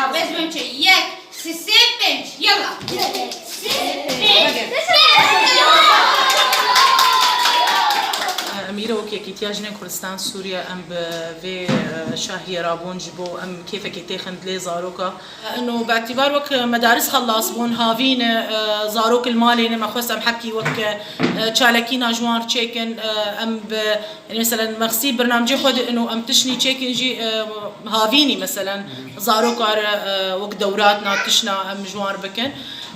بس يك سي بنش يلا أميرة وكي تياجنا كردستان سوريا أم في شهرية رابون جبو أم كيف تاخد لي زاروكا إنه باعتبار وك مدارس خلاص بون هافين زاروك المالي ما خص أم حكي وك تشالكينا جوار تشيكن أم يعني مثلا مغسي برنامجي خد إنه أم تشني تشيكن جي هافيني مثلا زاروكا وك دوراتنا تشنا أم جوار بكن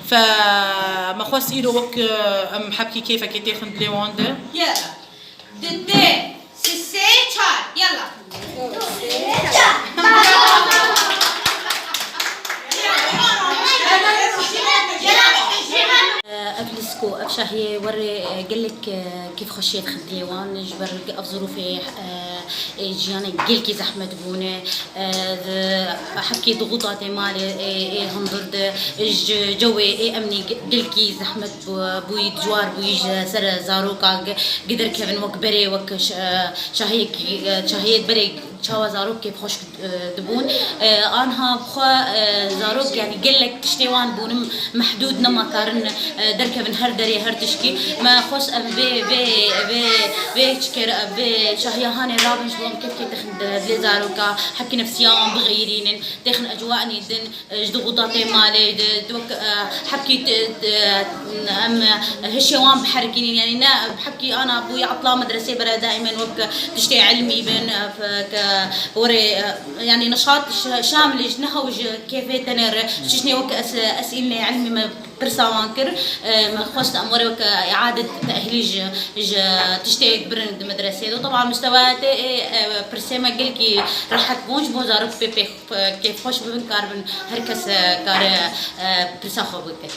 فما خص إيرو وك أم حكي كيف تاخد لي وانده يلا ددي سي چار يلا أفلسكو أفشاهي وري قلك كيف خشيت خديوان جبر ظروفي جياني قلكي زحمة بونه حكي ضغوطات مالي هنضرد جوي أمني قلكي زحمة بوي جوار بوي سر زاروكا قدر كيفن وك بري وك شاهيك بري شاوا زاروك كيف خوش دبون أنها بخوا زاروك يعني قلك تشتيوان بون محدود نما كارن دركبن هر دري هر تشكي ما خوش بي تشكر بي شاهيهاني رابن شلون كيف تخن بلي زاروكا حكي نفسيان بغيرين تخن أجواني دن ضغوطاتي مالي دوك حكي أم هالشيوان بحركيني يعني نا بحكي أنا أبوي عطلة مدرسة برا دائما وك تشتي علمي بين وري يعني نشاط شامل جنهوج كيف تنر شنو وك أسئلة علمي ما برساوان كر خوست أموري وك إعادة تأهيل تشتي برند مدرسة وطبعا مستويات برسمة قلكي راح تكونش بوزارك بيبي كيف خوش بنكار من هركس كار برساخو بك